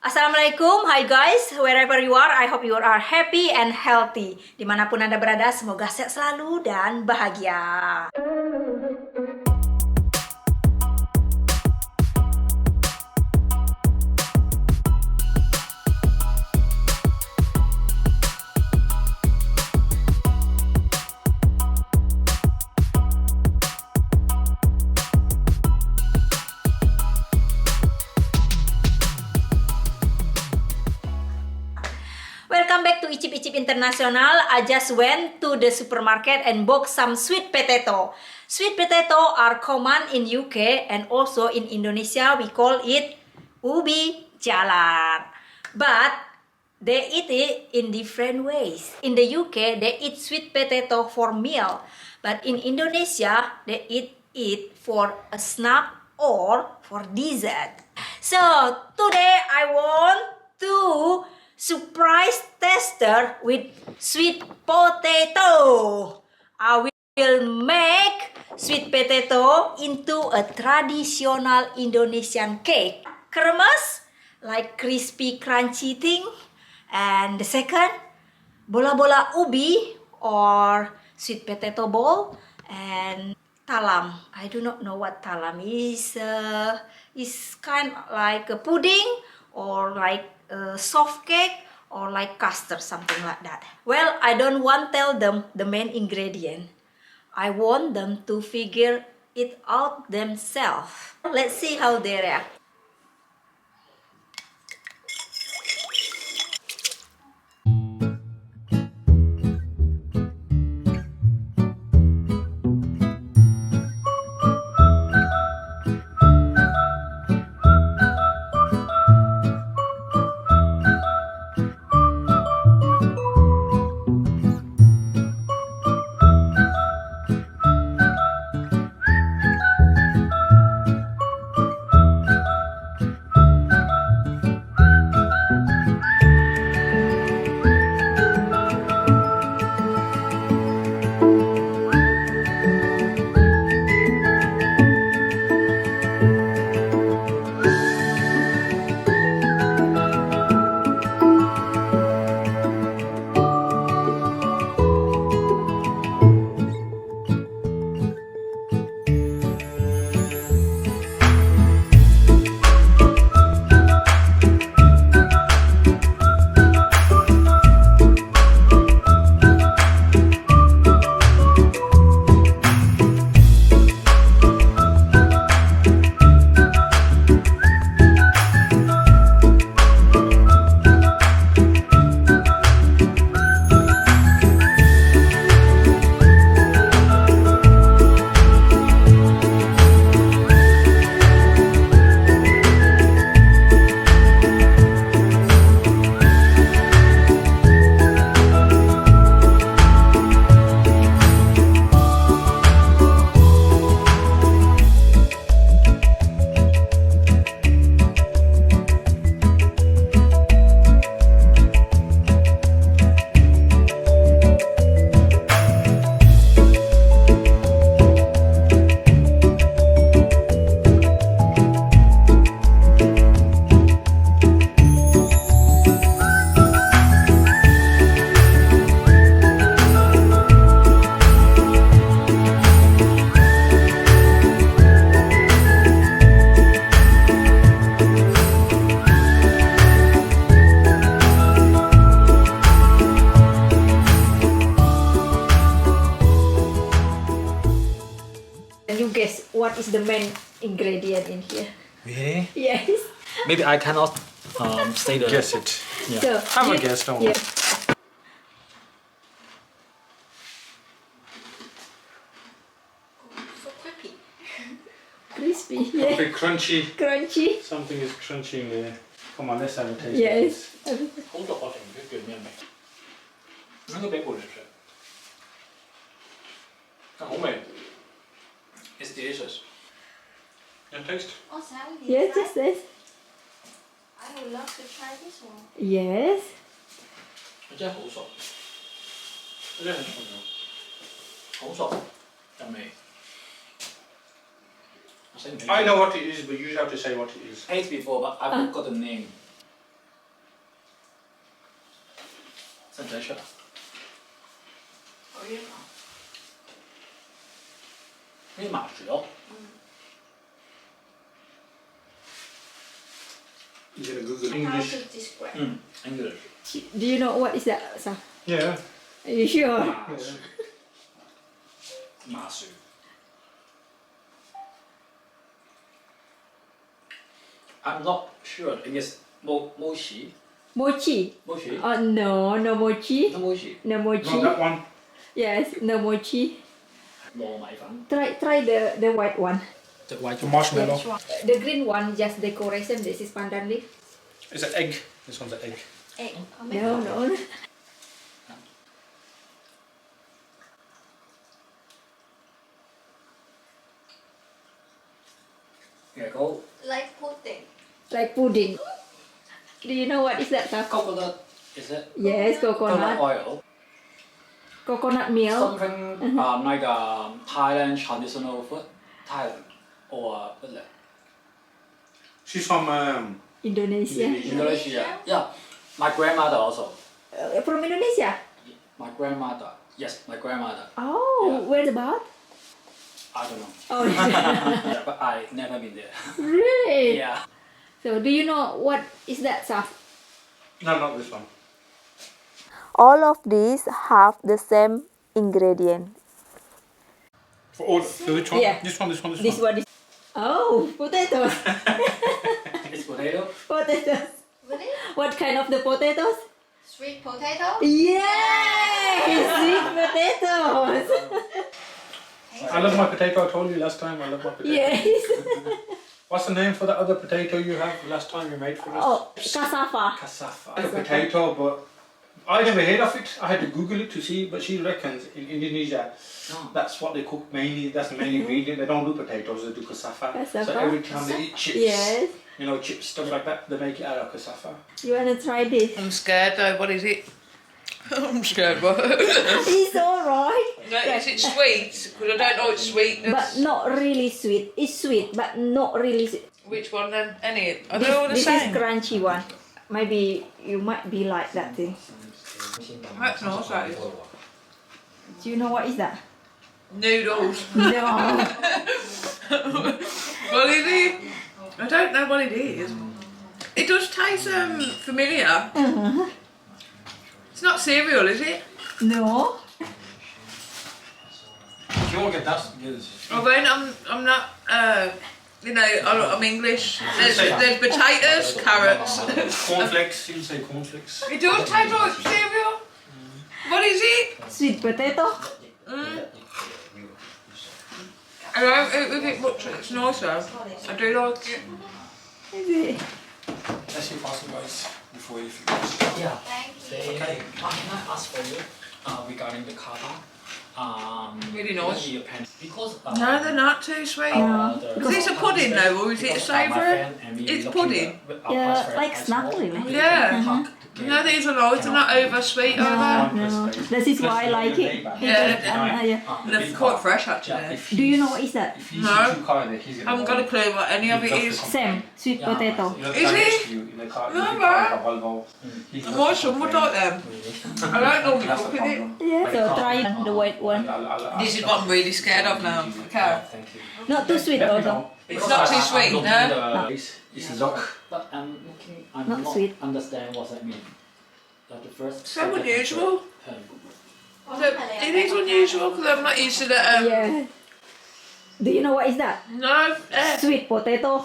Assalamualaikum, hi guys, wherever you are, I hope you are happy and healthy. Dimanapun Anda berada, semoga sehat selalu dan bahagia. Welcome back to Icip-icip International. I just went to the supermarket and bought some sweet potato. Sweet potato are common in UK and also in Indonesia we call it Ubi Jalar. But they eat it in different ways. In the UK they eat sweet potato for meal, but in Indonesia they eat it for a snack or for dessert. So today I want to surprise tester with sweet potato. I will make sweet potato into a traditional Indonesian cake. Kremes, like crispy crunchy thing. And the second, bola-bola ubi or sweet potato ball. And talam. I do not know what talam is. It's kind of like a pudding or like soft cake or like custard, something like that. Well, I don't want to tell them the main ingredient. I want them to figure it out themselves. Let's see how they react. Can you guess what is the main ingredient in here? Really? Yes. Maybe I cannot say the Guess it. Yeah. So, Have a guess, don't worry. So quickly. Crispy. Yeah. Something crunchy. Crunchy. Something is crunchy in there. Come on, let's have a taste. Yes. 好熟啊，成個叫咩味？應該俾半嚟食。好味。It's delicious. Yeah, taste. Oh, Sally, Yes, yes, yes. I would love to try this one. Yes. 真係好熟，真係很重要。好熟入味。我醒唔起 I know what it is, but you have to say what it is. Taste before, but I forgot the name. 真真是的。好晕啊！立马食哦。 You gotta Google How English. to describe? English。 Do you know what is that, sir? Yeah. Are you sure? 马食。马食。I'm not sure. I guess mochi. Mochi? Mochi. No mochi. No mochi. No Not mochi. that one. Yes, no mochi. 糯米粉。 Try the white one. The white The marshmallow. The green one just decoration. This is pandan leaf. It's an egg. This one's an egg. Egg. No. Yeah, go. Like pudding. Like pudding. Do you know what is that, sir? Coconut. Is it? Yes, Coconut coconut. oil. Coconut milk. Something like Thailand traditional food. Thailand or She's from Indonesia. Indonesia. Yeah. My grandmother also. From Indonesia? My grandmother. Yes, my grandmother. Oh, Yeah. where's about? I don't know. Oh, Yeah, but I never been there. really? Yeah. So, do you know what is that, sir? no, not this one. All of these have the same ingredient. For all, for which one? Yeah. This one. This one is. Oh, potatoes. It's potato. Potatoes. Really? What kind of the potatoes? Sweet potato? Yay! Sweet potatoes. I love my potato. I told you last time. I love my potato. Yes. What's the name for the other potato you have last time you made for us? Oh, cassava. Cassava. Like a potato, but I never heard of it. I had to Google it to see, but she reckons in Indonesia, Oh. that's what they cook mainly. That's the main ingredient. They don't do potatoes. They do cassava. So Cassava. every time they eat chips, Yes. you know, chips stuff like that, they make it out of cassava. You wanna try this? I'm scared though, what is it? I'm scared, what? It's alright. No, is it sweet? Because I don't know it's sweet. But not really sweet. It's sweet, but not really sweet. Which one then? Any? Are they all the This same? is crunchy one. Maybe you might be like that thing. That's nice, that is. Do you know what is that? Noodles. No. What is it? I don't know what it is. It does taste familiar. It's not cereal, is it? No. If you won't get that, yes. I mean, I'm not, you know, I'm English. There's potatoes, carrots. Cornflakes, you say cornflakes. It does taste like cereal. What is it? Sweet potato. I don't eat with it much. It's nice though. I do like it. Is it? Let's see possible guys before you finish. Yeah. Thank you. They, can I ask for you regarding the kava? Really nice. The pen- because No, they're not too sweet. Is this a pudding though, or is it a savoury? It's pudding. Yeah, like snack really. Yeah. No, these are nice. They're not over sweet either. No. This is why I like it. Yeah. Yeah. And they're quite fresh actually. Do you know what is that? If he's No. too kind, he's I haven't got a clue what any of it is. Same. Sweet potato. Is it? No, My son would like them. I don't normally cook with it. Yeah. So try the white one. This is what I'm really scared of now. Okay. Thank you. Not too sweet also. It's not too sweet, no? It's zuck. But I'm looking, I'm Not not sweet. understand what that means. Like the first. So unusual. Um, It is unusual because I'm not used to that. Yeah. Do you know what is that? No. Sweet potato.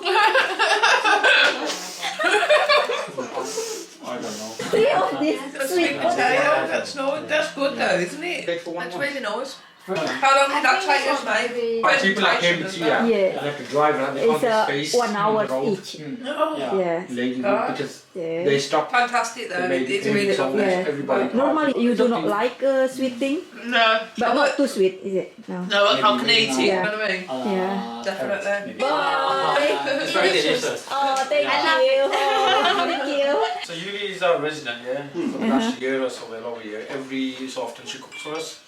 I don't know. Three of this A sweet sweet potato. potato. That's nice. That's good though, isn't it? Take for one That's more. really nice. How long did that take us, mate? People like came to see Yeah. They have to drive around. They It's can't space 1 hour on the road. each. Oh, Yes. Lady because Yeah. they stopped. fantastic They though. made It's it really so lovely. Yeah. everybody. Normally you do not like sweet thing, No. but not too sweet, is it? No. No, I can eat it, you Yeah. know what I mean? Yeah. Definitely. Bye. It's very delicious. Oh, thank you. Oh, thank you. So Yuni is our resident, yeah, for the last year or so, well over a year. Every so often she cooks for us.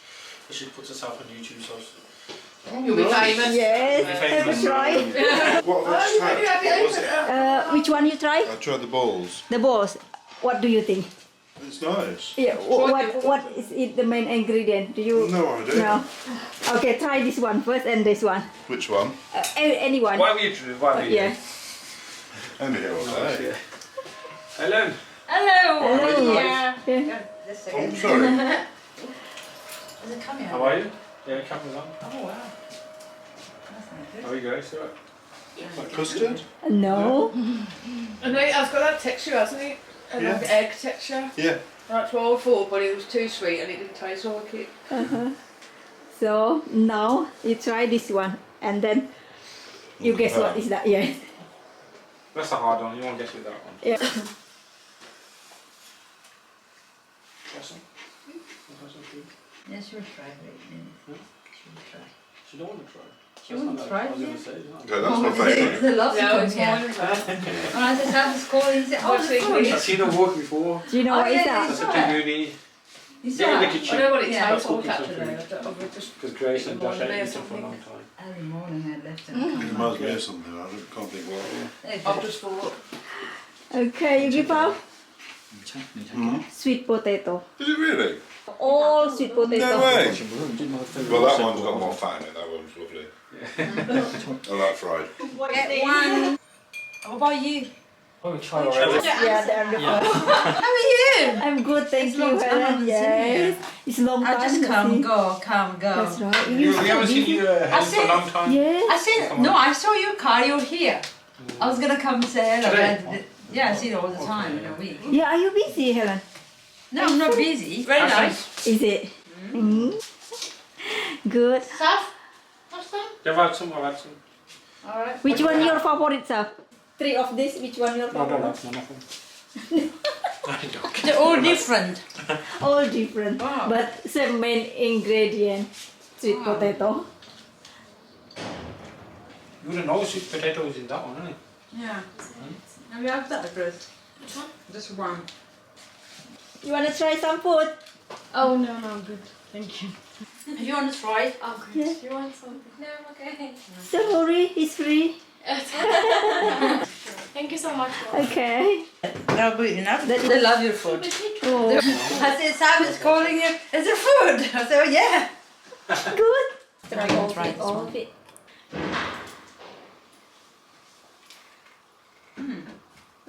She puts herself on YouTube, so You'll be famous. Yes. Have a try. What have I tried? What was it? Which one you try? I tried the balls. The balls. What do you think? It's nice. Yeah. What is it? The main ingredient? Do you? No idea. No. Okay, try this one first and this one. Which one? Anyone. Why were you doing? Why were you Yeah. Only here all day. Helen. Hello. Hello. Yeah. Yeah. I'm sorry. Is it coming How are you? Yeah, camera's on. Oh wow. How are you guys? You alright? Like custard? No. And it's got that texture, hasn't it? And Yeah. like egg texture. Yeah. That's what I thought, but it was too sweet and it didn't taste like it. So now you try this one and then you guess what is that? Yeah. That's a hard one. You won't get with that one. Yeah. Awesome. Yes, we'll try it. She'll try. She don't want to try. She wouldn't try, I was yeah. going to say, isn't it? Okay, that's my favourite. The love Yeah, comes it's here. mine. When I just have this call, he said, "Oh, What's the it food." I've seen her walk before. Do you know Oh, what is yeah, that? That's yeah. a big uni. You Yeah, saw in the it? kitchen. I know what it Yeah. tastes like Cooking actually. something. I would just Because Grace and Josh Morning ate or it for a something. long time. Early morning I left and It come reminds me of something. I can't think what. I'll just fall up. Okay, you give up. Sweet potato. Is it really? All sweet potato. No way. Well, that one's got more fat in it. That one's lovely. I like fried. Get one. What about you? Oh, we try already. Yeah, they're the first. How are you? I'm good, thank It's you, long time I Helen. haven't seen Yes. It's long time. I just no come, see. go, come, go. That's right. We haven't seen you Helen, for a said- long time. Yeah. I said, no, I saw your car, you're here. I was gonna come say hello. Today? but- Yeah, I see it all the time in a week. Yeah, are you busy, Helen? No, I'm not busy. Very nice. Is it? Mm. Good. Stuff? What's that? I've had some, I've had some. Alright. Which one your favorite, sir? Three of this, which one your No, I don't favorite? like none of them. I don't. They're all different. All different, Wow. but same main ingredient. Sweet potato. You wouldn't know sweet potatoes in that one, eh? Yeah. Have you had that first? Which one? Just one. You wanna try some food? Oh no, I'm good. Thank you. If you want to try it, Oh, good. Yeah. Do you want something? No, I'm okay. Don't worry, it's free. Thank you so much. Okay. that'll be enough. That- They love your food. Oh, I said, Sam is calling you. Is there food? I said, oh yeah. good. Try this All one. of it.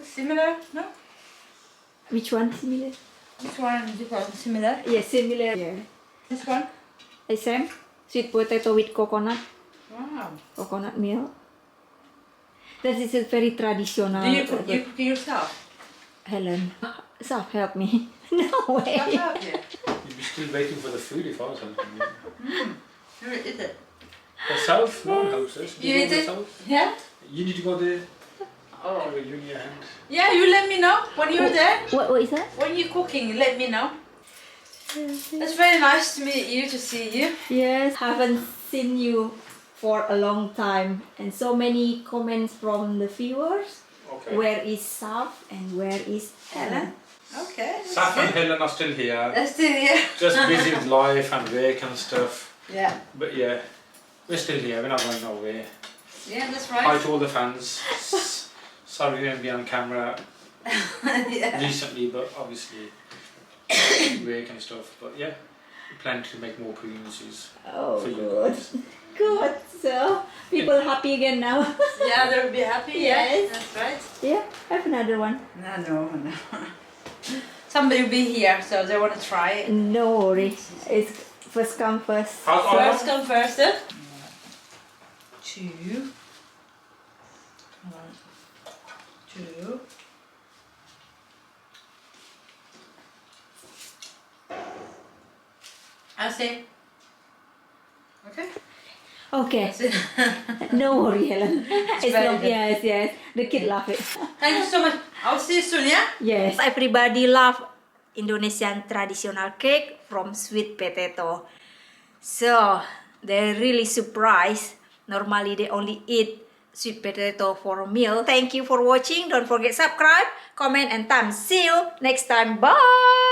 Similar? No? Which one similar? This one is different. Similar? Yeah, similar. Yeah. This one? The same. Sweet potato with coconut. Wow. Coconut milk. That is a very traditional. Do you cook it yourself? Helen, stop, help me. No way. I help you. You'd be still waiting for the food if I was helping you. You eat it. Yourself? No one helps us. You go eat it? yourself. Yeah? You need to go there. Oh. Give you your hand. Yeah, you let me know when you're there. What is that? When you're cooking, let me know. It's very nice to meet you, to see you. Yes, haven't seen you for a long time, and so many comments from the viewers. Okay. Where is Saf and where is Helen? Okay. Saf and Helen are still here. That's still here. Just busy with life and work and stuff. Yeah. But yeah, we're still here. We're not going nowhere. Yeah, that's Hi right. to all the fans. Sorry we won't be on camera Yeah. recently, but obviously work and stuff. But yeah, we plan to make more appearances Oh, for you good. guys. Good. So, people happy again now. Yeah, they'll be happy. Yes. Yeah, that's right. Yeah, have another one. No. Somebody will be here, so they want to try it. No worry. It's first come first. How's First come first. Huh? 2. 2. I see. Okay. Okay. That's it. No worry, Helen. It's very long, good. yes. The kid love it. Thank you so much. I'll see you soon, yeah? Yes. Everybody love Indonesian traditional cake from sweet potato. So they're really surprised. Normally they only eat sweet potato for a meal. Thank you for watching. Don't forget subscribe, comment and thumbs. See you next time. Bye.